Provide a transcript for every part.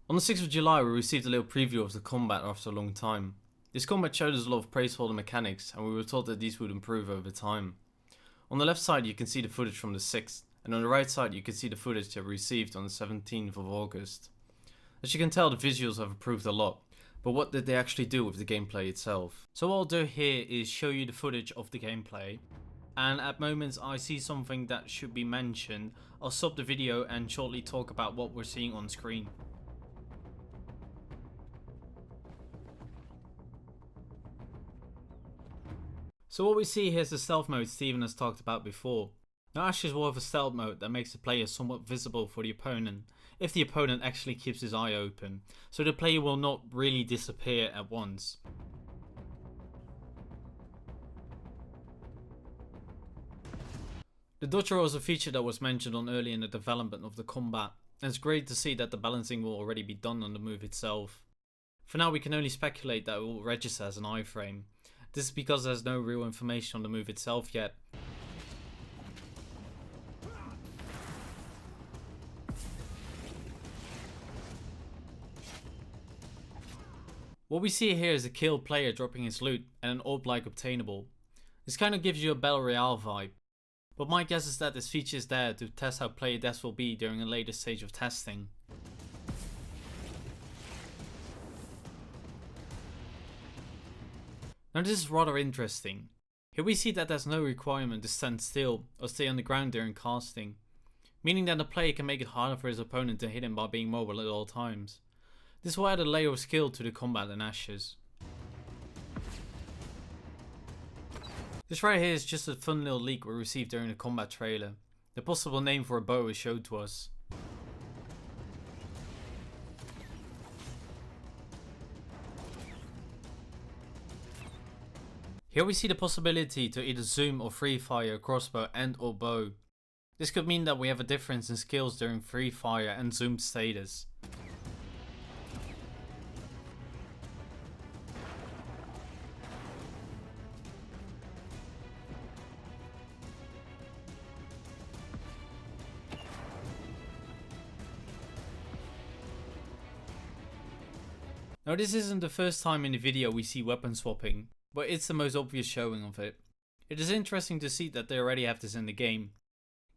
On the 6th of July we received a little preview of the combat after a long time. This combat showed us a lot of praise for the mechanics, and we were told that these would improve over time. On the left side you can see the footage from the 6th, and on the right side you can see the footage that we received on the 17th of August. As you can tell, the visuals have improved a lot, but what did they actually do with the gameplay itself? So what I'll do here is show you the footage of the gameplay, and at moments I see something that should be mentioned, I'll stop the video and shortly talk about what we're seeing on screen. So what we see here is the stealth mode Steven has talked about before. Now Ashes will have a stealth mode that makes the player somewhat visible for the opponent, if the opponent actually keeps his eye open, so the player will not really disappear at once. The dodge roll is a feature that was mentioned on early in the development of the combat, and it's great to see that the balancing will already be done on the move itself. For now we can only speculate that it will register as an iframe. This is because there's no real information on the move itself yet. What we see here is a killed player dropping his loot and an orb-like obtainable. This kind of gives you a Battle Royale vibe, but my guess is that this feature is there to test how player deaths will be during a later stage of testing. Now this is rather interesting. Here we see that there's no requirement to stand still or stay on the ground during casting, meaning that the player can make it harder for his opponent to hit him by being mobile at all times. This will add a layer of skill to the combat in Ashes. This right here is just a fun little leak we received during the combat trailer. The possible name for a bow is showed to us. Here we see the possibility to either zoom or free fire a crossbow and or bow. This could mean that we have a difference in skills during free fire and zoomed status. Now this isn't the first time in the video we see weapon swapping, but it's the most obvious showing of it. It is interesting to see that they already have this in the game.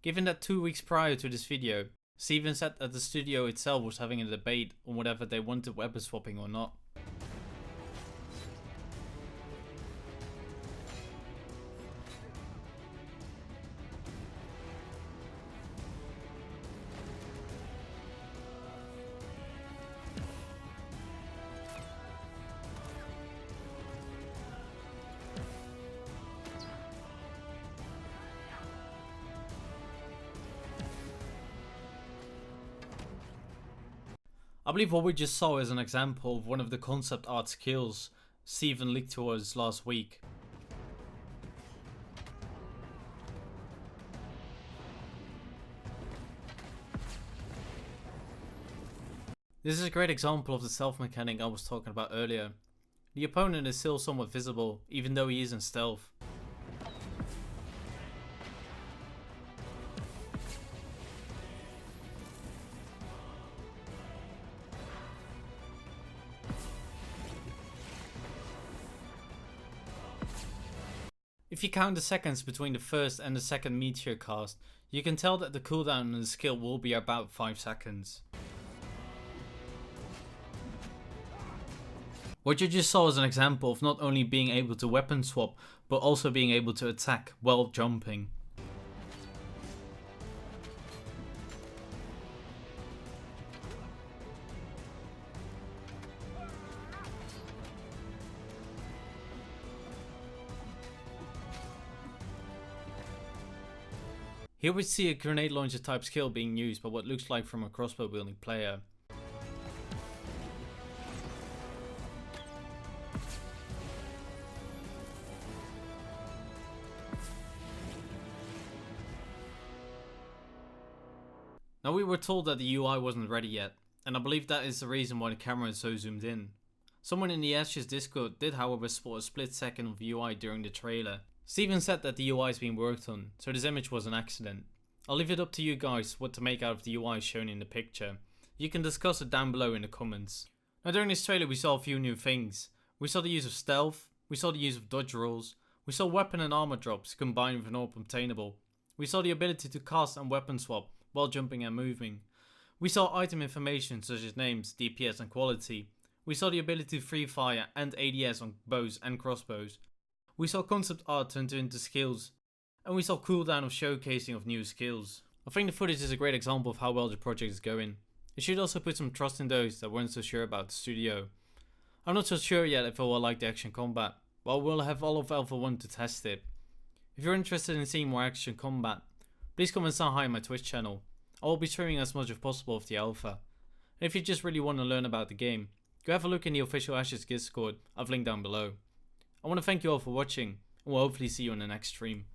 Given that 2 weeks prior to this video, Steven said that the studio itself was having a debate on whether they wanted weapon swapping or not. I believe what we just saw is an example of one of the concept art skills Steven leaked to us last week. This is a great example of the stealth mechanic I was talking about earlier. The opponent is still somewhat visible, even though he is in stealth. If you count the seconds between the first and the second meteor cast, you can tell that the cooldown on the skill will be about 5 seconds. What you just saw is an example of not only being able to weapon swap, but also being able to attack while jumping. Here we see a grenade launcher type skill being used by what looks like from a crossbow wielding player. Now we were told that the UI wasn't ready yet, and I believe that is the reason why the camera is so zoomed in. Someone in the Ashes Discord did however spot a split second of UI during the trailer. Steven said that the UI is being worked on, so this image was an accident. I'll leave it up to you guys what to make out of the UI shown in the picture. You can discuss it down below in the comments. Now during this trailer we saw a few new things. We saw the use of stealth, we saw the use of dodge rolls, we saw weapon and armor drops combined with an orb obtainable. We saw the ability to cast and weapon swap while jumping and moving. We saw item information such as names, DPS and quality. We saw the ability to free fire and ADS on bows and crossbows. We saw concept art turned into skills. And we saw cooldown of showcasing of new skills. I think the footage is a great example of how well the project is going. It should also put some trust in those that weren't so sure about the studio. I'm not so sure yet if I will like the action combat, but I will have all of Alpha 1 to test it. If you're interested in seeing more action combat, please come and say hi on my Twitch channel. I will be streaming as much as possible of the alpha. And if you just really want to learn about the game, go have a look in the official Ashes Discord I've linked down below. I want to thank you all for watching, and we'll hopefully see you in the next stream.